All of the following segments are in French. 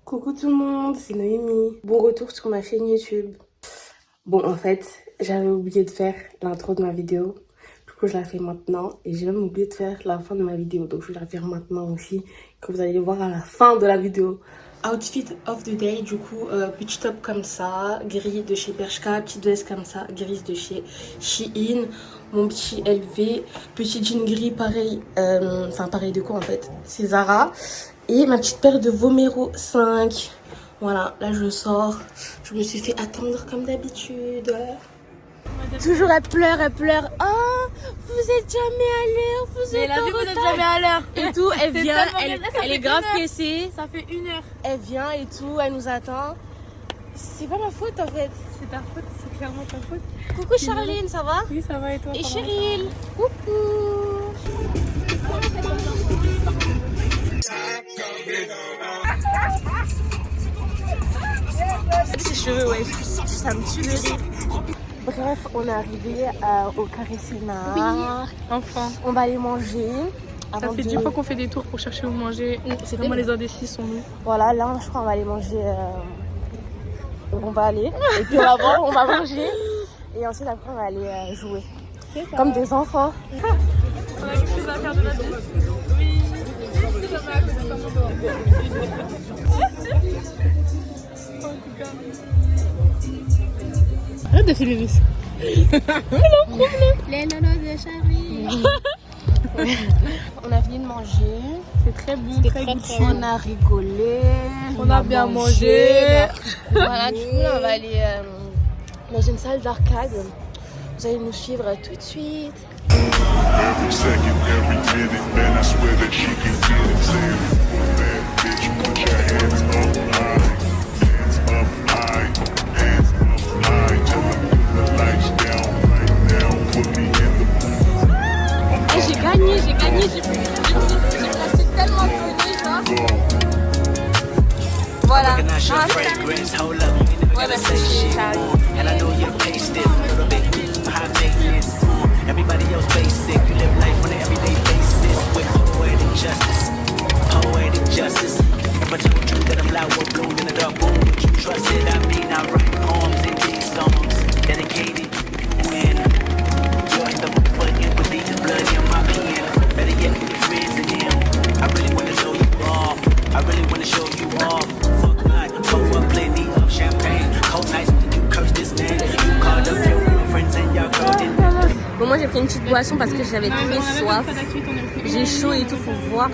Coucou tout le monde, c'est Noémie. Bon retour sur ma chaîne YouTube. Bon, en fait, j'avais oublié de faire l'intro de ma vidéo. Du coup, je la fais maintenant. Et j'ai même oublié de faire la fin de ma vidéo. Donc, je vais la faire maintenant aussi. Que vous allez voir à la fin de la vidéo. Outfit of the day, du coup, petit top comme ça, gris de chez Bershka, petite veste comme ça, grise de chez Shein, mon petit LV, petit jean gris pareil, enfin pareil de quoi en fait, c'est Zara, et ma petite paire de Vomero 5. Voilà, là je sors, je me suis fait attendre comme d'habitude. Toujours elle pleure. Oh, vous êtes jamais à l'heure, vous êtes en retard. Vous êtes jamais à l'heure. Et tout, elle vient, elle est grave pressée. Ça fait 1 heure. Elle vient et tout, elle nous attend. C'est pas ma faute en fait. C'est ta faute, c'est clairement ta faute. Coucou Charline, ça va? Oui, ça va et toi? Et Cheryl, coucou. Ses cheveux, ouais, ça me tue de rire. Bref, on est arrivé au Carré Sénat. Oui, enfin. On va aller manger. Ça fait 10 fois qu'on fait des tours pour chercher où manger. C'est vraiment les indécis sont nous. Voilà, là je crois on va aller manger. On va aller. Et puis on va voir, on va manger. Et ensuite après on va aller jouer. Comme des enfants. On a quelque chose à faire de notre vie. Oui. C'est dommage, mais pas mon En tout cas. Arrête de filmer ça. Les nonos de Charlie. On a fini de manger. C'est très bon, très goûteux. On a rigolé. On a bien mangé. Voilà, du coup là on va aller dans une salle d'arcade. Vous allez nous suivre tout de suite. Every second, every minute, man, I swear that she can feel it. Say it, bad bitch, put your hands up high, hands up high, hands up high. Tell them put the lights down right now, put me in the mood. Hey, j'ai gagné, j'ai passé tellement de bonus, hein. Voilà. Ouais, bah c'est chez Charlie. Everybody else basic, you live life on an everyday basis with poetic justice. If I told you that a flower bloomed in a dark room, would you trust it? I mean, I write poems and these songs dedicated when join the for empathy, the blood in my pen. Better yet, with your friends and him. I really wanna show you off. I really wanna show you off. Fuck God, pour up plenty of champagne. Cold nights when you curse this man. You called up your girlfriends and y'all curved it. Bon, moi j'ai pris une petite boisson parce que j'avais très soif. J'ai chaud et tout, faut voir.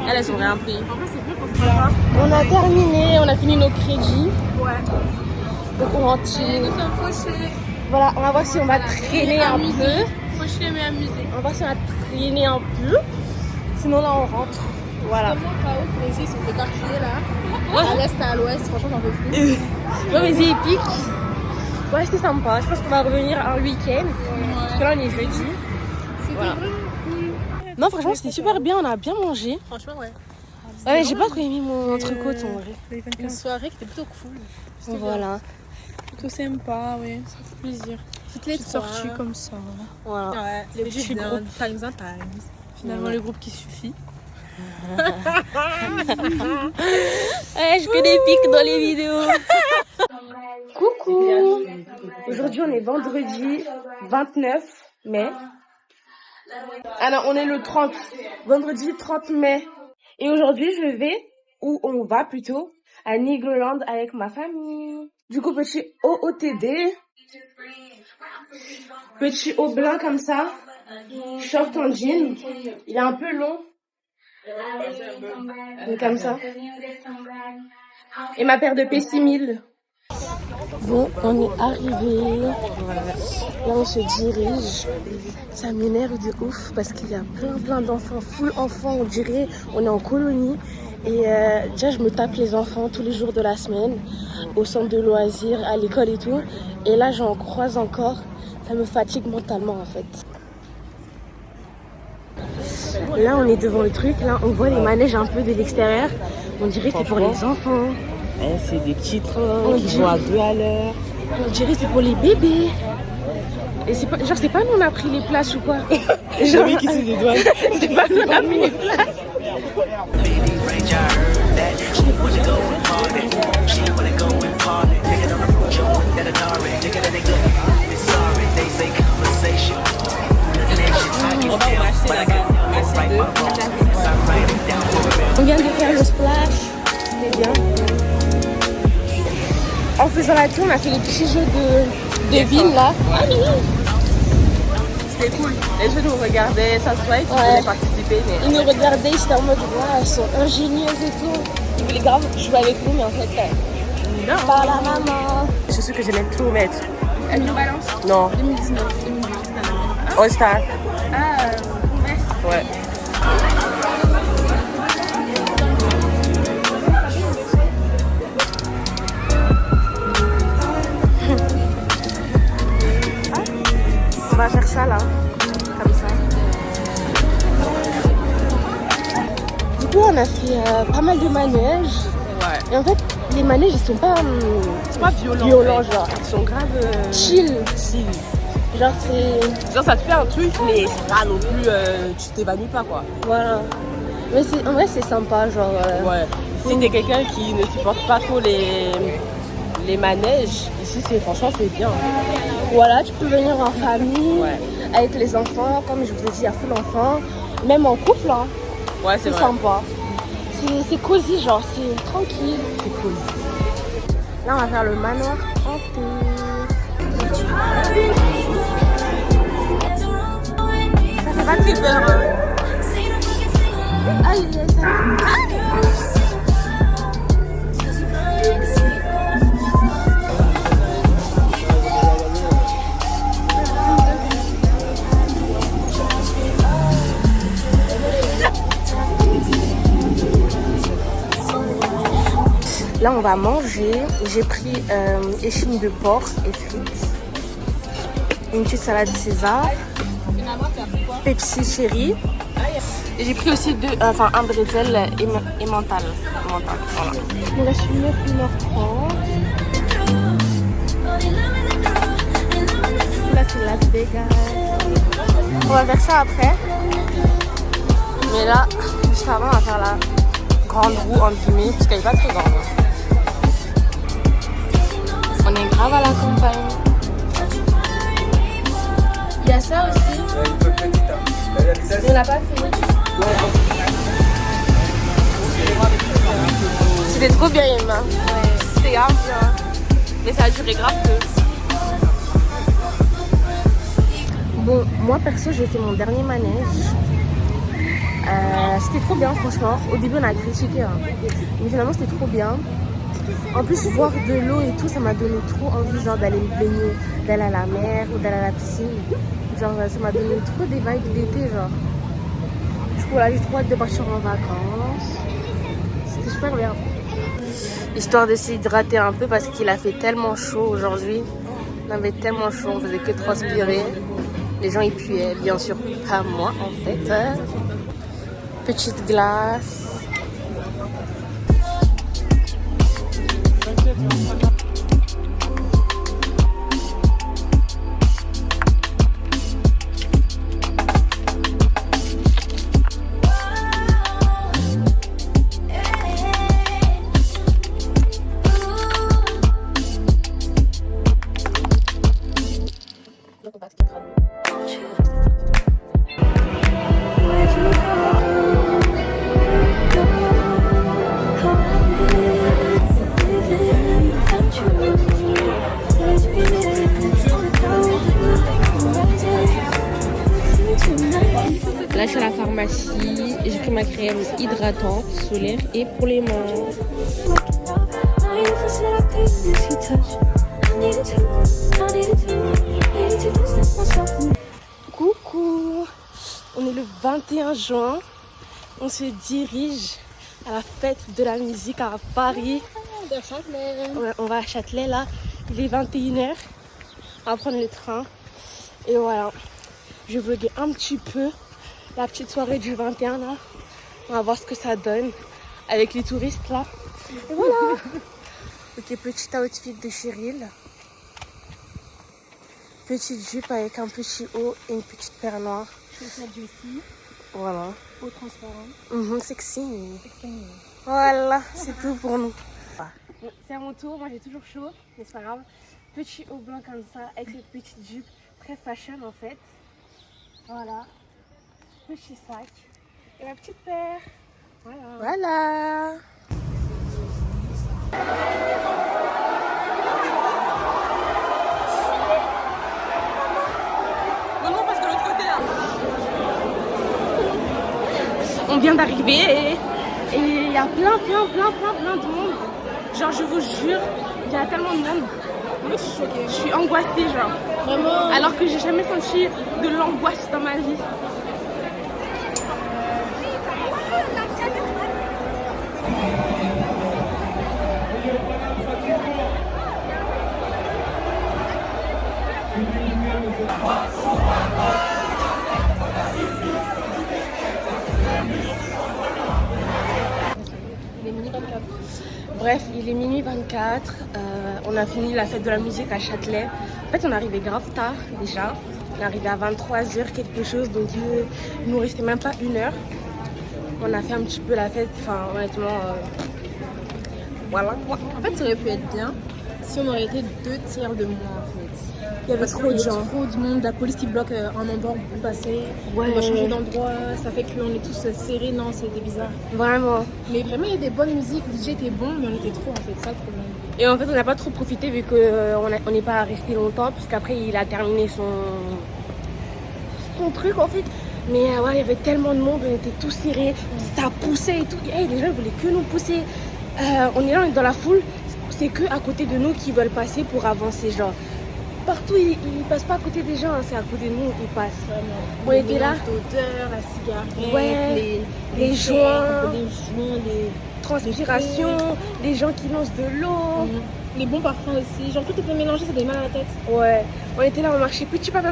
Elles ont rien pris. On a terminé, on a fini nos crédits. Ouais. Donc on rentre. Nous sommes fauchés. Voilà, on va voir si on va traîner un peu. Fauchés mais amusés. On va voir si on va traîner un peu. Sinon là on rentre. Voilà. Tellement chaos, mais ici ils sont éparpillés là. À l'est et à l'ouest, franchement j'en peux plus. Non mais c'est épique. Ouais, c'était sympa. Je pense qu'on va revenir un week-end. Parce que là on est jeudi. Voilà. Non, franchement c'était super bien, on a bien mangé. Franchement ouais. Ouais, mais j'ai pas trop aimé mon entrecôte en vrai. Une soirée qui était plutôt cool. Voilà. Plutôt sympa, oui, ça fait plaisir. Toutes les sorties comme ça. Voilà. Ouais, les petits groupes. Times and times. Finalement, le groupe qui suffit. Ouais, je fais des pics dans les vidéos. Coucou. Aujourd'hui on est vendredi 29 mai. Ah non, on est le 30. Vendredi 30 mai. Et aujourd'hui je vais, ou on va plutôt, à Nigloland avec ma famille. Du coup petit OOTD. Petit haut blanc comme ça. Short en jean. Il est un peu long. Donc comme ça. Et ma paire de P6000. Bon, on est arrivé. Là, on se dirige. Ça m'énerve de ouf parce qu'il y a plein d'enfants, full enfants, on dirait. On est en colonie. Et déjà, je me tape les enfants tous les jours de la semaine, au centre de loisirs, à l'école et tout. Et là, j'en croise encore. Ça me fatigue mentalement en fait. Là, on est devant le truc. Là, on voit les manèges un peu de l'extérieur. On dirait que c'est pour les enfants. C'est des petits trains On qui dirait- vont à 2 à l'heure. On dirait que c'est pour les bébés. Et c'est pas, genre, c'est pas nous on a pris les places ou quoi. Genre, Oui, qui se dédouane. c'est pas nous on a pris les places. Lady Range, I heard that she wanna go and party. She wanna go and party. Nigga don't approach you with that Atari. Nigga that ain't good. It's sorry, they say conversation. On va en acheter là-bas. Acheter 2. On vient de faire le splash. C'était bien. En faisant la tour, on a fait les petits jeux de ville là. Ah oui. C'était cool. Les jeunes nous regardaient, ça se voit, ils voulaient participer. Mais... Ils nous regardaient, ils étaient en mode waouh, elles sont ingénieuses et tout. Ils voulaient grave jouer avec nous, mais en fait, Non. pas la maman. Je sais que j'aimais tout mettre. Elle nous balance Non. 2019. All Star. Ah, Ouais. On va faire ça là, comme ça. Du coup, on a fait pas mal de manèges. Ouais. Et en fait, les manèges, ils sont pas C'est pas violent. violents, en fait. genre. Ils sont grave Chill. chill. Genre, c'est. Genre ça te fait un truc, mais c'est pas non plus. Tu t'évanouis pas quoi. Voilà. Mais en vrai, c'est sympa, genre. Ouais. Si t'es quelqu'un qui ne supporte pas trop les manèges, ici franchement c'est bien. Voilà, tu peux venir en famille, Ouais. avec les enfants, comme je vous ai dit, à full enfant. Même en couple, hein. Ouais, c'est C'est vrai. sympa. C'est cosy, genre, c'est tranquille. C'est cool. Là, on va faire le manoir hanté. Ça fait pas très peur, hein. Aïe, aïe, aïe. Là, on va manger. J'ai pris échine de porc et frites. Une petite salade César. Pepsi chéri. Et j'ai pris aussi un bretzel et mental. Voilà. Il reste 1h30. Là, c'est Las Vegas. On va faire ça après. Mais là, juste avant, on va faire la grande roue en guillemets, parce qu'elle n'est pas très grande. On est grave à la campagne. Il y a ça aussi. On l'a pas fait. C'était trop bien, Emma. C'était grave bien. Mais ça a duré grave peu. Bon, moi perso, j'ai fait mon dernier manège. C'était trop bien, franchement. Au début, on a critiqué, hein. Mais finalement, c'était trop bien. En plus, voir de l'eau et tout, ça m'a donné trop envie, genre, d'aller me baigner, d'aller à la mer ou d'aller à la piscine. Genre, ça m'a donné trop des vibes d'été, genre. Du coup, là, j'ai trop hâte de partir en vacances. C'était super bien. Histoire de s'hydrater un peu parce qu'il a fait tellement chaud aujourd'hui. On avait tellement chaud, on faisait que transpirer. Les gens, ils puaient, bien sûr, pas moi, en fait. Petite glace. Là, je suis à la pharmacie et j'ai pris ma crème hydratante solaire et pour les mains. Coucou, on est le 21 juin. On se dirige à la fête de la musique à Paris. Ouais, on va à Châtelet là. Il est 21h. On va prendre le train. Et voilà. Je vais vlogger un petit peu la petite soirée du 21 là. On va voir ce que ça donne. avec les touristes là. Et voilà. Ok, petit outfit de Cheryl. Petite jupe avec un petit haut et une petite paire noire. Chaussures Jessie, Voilà. eau transparente. Sexy. C'est Voilà, c'est tout pour nous. Bon, c'est à mon tour, moi j'ai toujours chaud, mais c'est pas grave. Petit haut blanc comme ça, avec cette petite jupe très fashion en fait. Voilà. Petit sac. Et ma petite paire. Voilà. Voilà. Non, non, parce que l'autre côté là. On vient d'arriver et il y a plein de monde. Genre, je vous jure, il y a tellement de monde. Je suis angoissée, genre. Vraiment. Alors que j'ai jamais senti de l'angoisse dans ma vie. Bref, il est minuit 24. On a fini la fête de la musique à Châtelet. En fait, on est arrivé grave tard déjà. On est arrivé à 23h quelque chose, donc il nous restait même pas 1 heure. On a fait un petit peu la fête, enfin honnêtement, voilà quoi. En fait, ça aurait pu être bien si on aurait été 2 tiers de moins en fait. Il y avait trop de gens. Trop de monde, la police qui bloque un endroit où on peut passer. Ouais. On va changer d'endroit, ça fait qu'on est tous serrés. Non, c'était bizarre. Vraiment. Mais vraiment, il y a des bonnes musiques, le DJ était bon, mais on était trop en fait, c'est ça le problème. Et en fait, on n'a pas trop profité vu qu'on n'est pas resté longtemps, puisqu'après il a terminé son truc en fait. Mais ouais, il y avait tellement de monde, on était tous serrés, ça poussait et tout. Hey, les gens voulaient que nous pousser. On est là, on est dans la foule, c'est que à côté de nous qui veulent passer pour avancer, genre. Partout, ils passent pas à côté des gens, hein, c'est à côté de nous, ils passent. Vraiment. On était là. L'odeur, la cigarette, Ouais, les joints, les transpiration, les gens qui lancent de l'eau. les bons parfums aussi. Genre tout était mélangé, ça donnait mal à la tête. Ouais, on était là, on marchait petit pas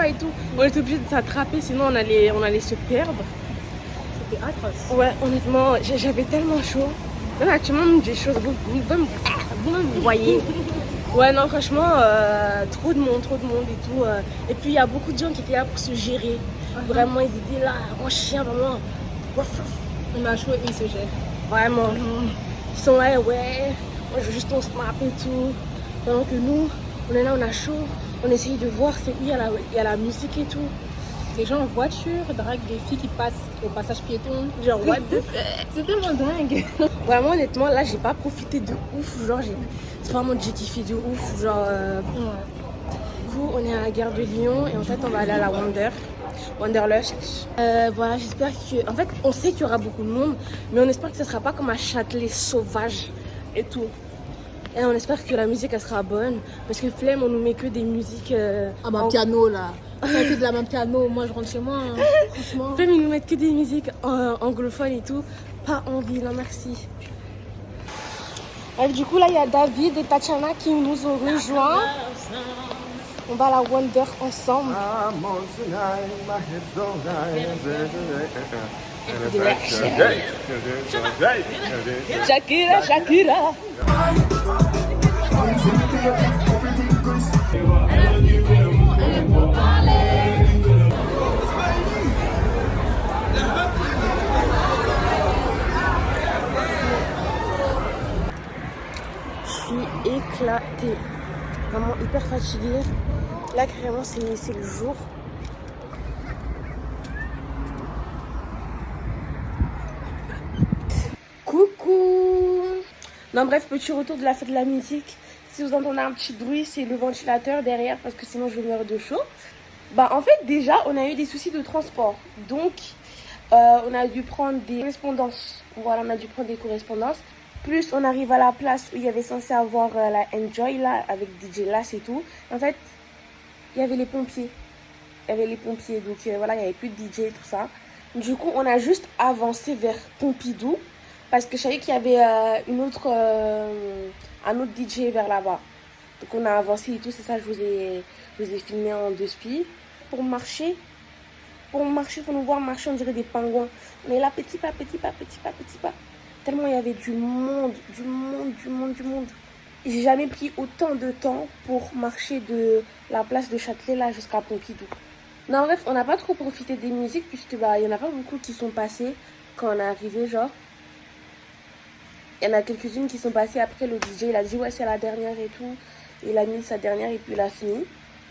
et tout. On était obligé de s'attraper, sinon on allait se perdre. C'était atroce. Ouais, honnêtement, j'avais tellement chaud. Là, actuellement, des choses, vous me voyez. Ouais, non, franchement, trop de monde et tout. Et puis, il y a beaucoup de gens qui étaient là pour se gérer. Vraiment, ils étaient là, en chien, vraiment. On a chaud et ils se gèrent. Vraiment. Ils sont là, ouais, moi, je veux juste on snap et tout. Pendant que nous, on est là, on a chaud. On essaye de voir c'est où il y a la musique et tout. Des gens en voiture draguent des filles qui passent au passage piéton. Genre, what the fuck. C'est tellement dingue. Vraiment, honnêtement, là, j'ai pas profité de ouf. Genre, c'est vraiment jettifié de ouf. Genre, du coup, on est à la gare de Lyon et en fait, on va aller à la Wanderlust. Voilà, j'espère que. En fait, on sait qu'il y aura beaucoup de monde, mais on espère que ce sera pas comme à Châtelet sauvage et tout. Et on espère que la musique, elle sera bonne. Parce que flemme, on nous met que des musiques. Ah bah, piano là. Ça a été de la même piano. Moi, je rentre chez moi. Hein. Franchement. Flemme, ils nous mettent que des musiques anglophones et tout. Pas envie, non merci. Et du coup, là, il y a David et Tatiana qui nous ont rejoints. On va à la Wonder ensemble. Shakira, Shakira. Je suis éclatée, vraiment hyper fatiguée. Là carrément c'est le jour. Coucou. Non bref, petit retour de la fête de la musique. Si vous entendez un petit bruit, c'est le ventilateur derrière parce que sinon je vais mourir de chaud. Bah en fait déjà on a eu des soucis de transport. Donc on a dû prendre des correspondances. Voilà, on a dû prendre des correspondances. Plus on arrive à la place où il y avait censé avoir la Enjoy là avec DJ Lass et tout. En fait, il y avait les pompiers. Donc voilà, il n'y avait plus de DJ et tout ça. Du coup, on a juste avancé vers Pompidou. Parce que je savais qu'il y avait un autre DJ vers là-bas. Donc on a avancé et tout, c'est ça, je vous ai filmé en 2 spies. Pour marcher, il faut nous voir marcher, on dirait des pingouins. On est là, petit pas. Tellement il y avait du monde, du monde, du monde, du monde. J'ai jamais pris autant de temps pour marcher de la place de Châtelet là jusqu'à Pompidou. Non, bref, on n'a pas trop profité des musiques puisque bah il y en a pas beaucoup qui sont passées quand on est arrivé, genre. Il y en a quelques-unes qui sont passées après. Le DJ il a dit ouais c'est la dernière et tout. Il a mis sa dernière et puis il a fini.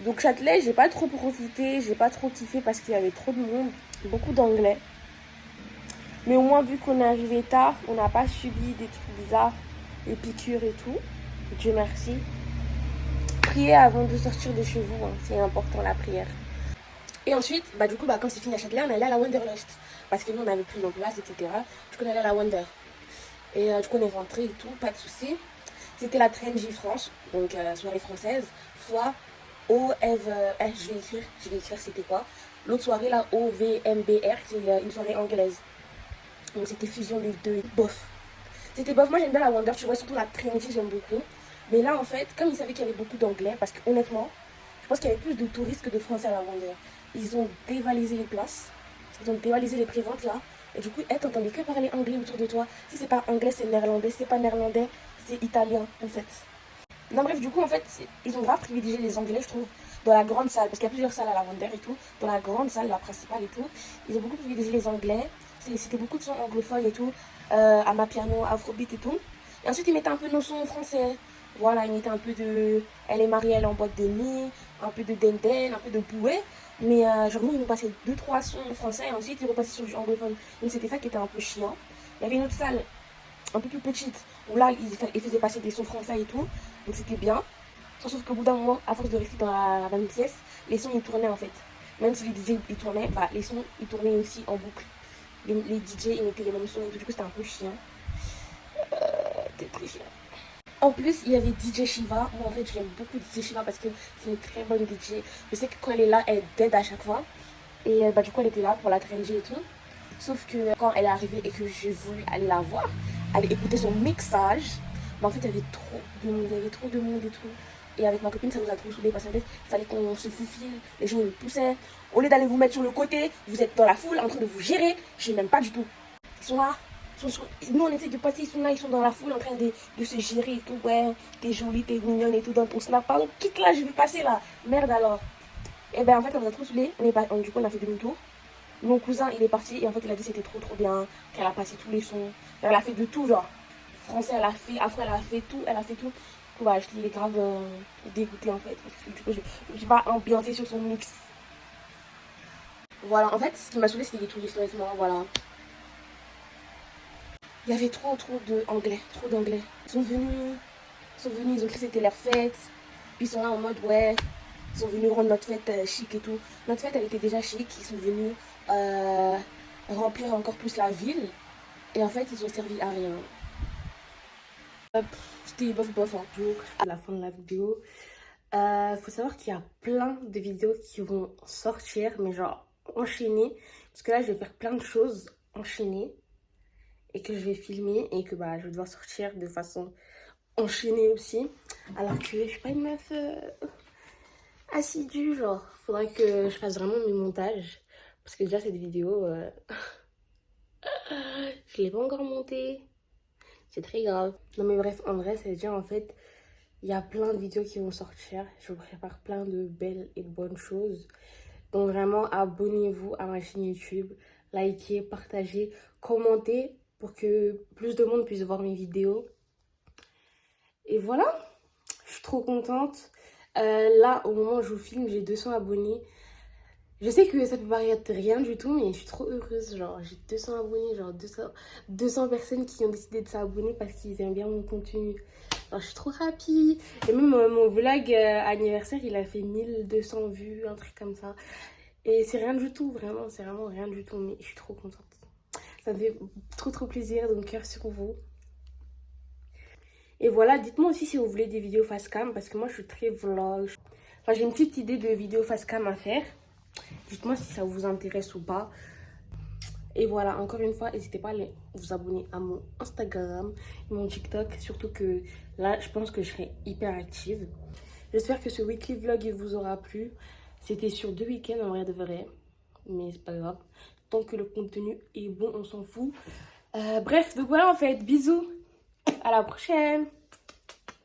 Donc Châtelet, j'ai pas trop profité, j'ai pas trop kiffé parce qu'il y avait trop de monde, beaucoup d'anglais. Mais au moins vu qu'on est arrivé tard, on n'a pas subi des trucs bizarres, des piqûres et tout. Dieu merci. Priez avant de sortir de chez vous, hein. C'est important la prière. Et ensuite, bah du coup, bah, quand c'est fini à Châtelet, on est allé à la Wanderlust. Parce que nous, on avait pris nos places, etc. Du coup, on est allé à la Wonder. Et du coup, on est rentré et tout, pas de soucis. C'était la TRNJ France, donc soirée française, fois je vais écrire c'était quoi. L'autre soirée, la OVMBR, c'est une soirée anglaise. Donc c'était fusion des deux, bof. C'était bof, moi j'aime bien la Wonder, tu vois, surtout la TRNJ, j'aime beaucoup. Mais là, en fait, comme ils savaient qu'il y avait beaucoup d'anglais, parce que honnêtement, je pense qu'il y avait plus de touristes que de français à la Wonder. Ils ont dévalisé les places, ils ont dévalisé les préventes là. Et du coup, t'entendais que parler anglais autour de toi. Si c'est pas anglais, c'est néerlandais. Si c'est pas néerlandais, c'est italien en fait. Non, bref, du coup, en fait, ils ont grave privilégié les anglais, je trouve, dans la grande salle. Parce qu'il y a plusieurs salles à la Wonder et tout. Dans la grande salle, la principale et tout, ils ont beaucoup privilégié les anglais. C'était beaucoup de sons anglophones et tout. Amapiano, Afrobeat et tout. Et ensuite, ils mettaient un peu nos sons français. Voilà, ils mettaient un peu de Elle est mariée, elle est en boîte de nuit, un peu de Denden, un peu de Bouet. Mais genre, nous, ils nous passaient 2-3 sons français et ensuite, ils repassaient sur du anglophone. Donc, c'était ça qui était un peu chiant. Il y avait une autre salle, un peu plus petite, où là, ils faisaient passer des sons français et tout. Donc, c'était bien. Sauf qu'au bout d'un moment, à force de rester dans la même pièce, les sons, ils tournaient en fait. Même si les DJ, ils tournaient, bah, les sons, ils tournaient aussi en boucle. Les DJ, ils mettaient les mêmes sons et tout. Du coup, c'était un peu chiant. C'était très chiant. En plus, il y avait DJ Shiva. Moi, en fait, j'aime beaucoup DJ Shiva parce que c'est une très bonne DJ. Je sais que quand elle est là, elle dead à chaque fois. Et bah, du coup, elle était là pour la TRNJ et tout. Sauf que quand elle est arrivée et que j'ai voulu aller la voir, aller écouter son mixage, bah, en fait, il y avait trop de monde. Il y avait trop de monde et tout. Et avec ma copine, ça nous a trop saoulé parce qu'en fait, il fallait qu'on se faufile. Les gens, ils nous poussaient. Au lieu d'aller vous mettre sur le côté, vous êtes dans la foule en train de vous gérer. Je n'aime pas du tout. Ils sont là. Nous, on essaie de passer, ils sont là, ils sont dans la foule en train de se gérer et tout. Ouais, t'es jolie, t'es mignonne et tout dans ton snap. Pardon, quitte là, je vais passer là. Merde alors. Et ben en fait, on nous a trop saoulé. Du coup, on a fait demi-tour. Mon cousin, il est parti et en fait, il a dit c'était trop bien. Qu'elle a passé tous les sons. Elle a fait de tout, genre. Français, elle a fait. Afro, elle a fait tout. Elle a fait tout. Du coup, bah, j'étais grave dégoûtée en fait. Parce que du coup, je me suis pas ambiancée sur son mix. Voilà, en fait, ce qui m'a saoulé, c'était les touristes, honnêtement. Voilà. Il y avait trop d'anglais, trop d'anglais. Ils sont venus, ils ont cru que c'était leur fête. Puis ils sont là en mode, ouais, ils sont venus rendre notre fête chic et tout. Notre fête, elle était déjà chic. Ils sont venus remplir encore plus la ville. Et en fait, ils ont servi à rien. C'était bof en jour. À la fin de la vidéo, faut savoir qu'il y a plein de vidéos qui vont sortir, mais genre enchaînées. Parce que là, je vais faire plein de choses enchaînées. Et que je vais filmer et que bah, je vais devoir sortir de façon enchaînée aussi. Alors que je suis pas une meuf assidue, genre. Faudrait que je fasse vraiment mes montages. Parce que déjà cette vidéo, je l'ai pas encore montée. C'est très grave. Non mais bref, en vrai, c'est dire en fait, il y a plein de vidéos qui vont sortir. Je vous prépare plein de belles et de bonnes choses. Donc vraiment, abonnez-vous à ma chaîne YouTube. Likez, partagez, commentez. Pour que plus de monde puisse voir mes vidéos. Et voilà, je suis trop contente. Là, au moment où je vous filme, j'ai 200 abonnés. Je sais que ça peut paraître rien du tout, mais je suis trop heureuse. Genre, j'ai 200 abonnés, genre 200 personnes qui ont décidé de s'abonner parce qu'ils aiment bien mon contenu. Alors, je suis trop happy. Et même mon vlog anniversaire, il a fait 1200 vues, un truc comme ça. Et c'est rien du tout, vraiment, c'est vraiment rien du tout. Mais je suis trop contente. Ça me fait trop plaisir, donc cœur sur vous. Et voilà, dites-moi aussi si vous voulez des vidéos face cam, parce que moi je suis très vlog. Enfin, j'ai une petite idée de vidéo face cam à faire. Dites-moi si ça vous intéresse ou pas. Et voilà, encore une fois, n'hésitez pas à vous abonner à mon Instagram et mon TikTok. Surtout que là, je pense que je serai hyper active. J'espère que ce weekly vlog il vous aura plu. C'était sur 2 week-ends en vrai de vrai. Mais c'est pas grave. Tant que le contenu est bon, on s'en fout. Bref, donc voilà en fait, bisous, à la prochaine.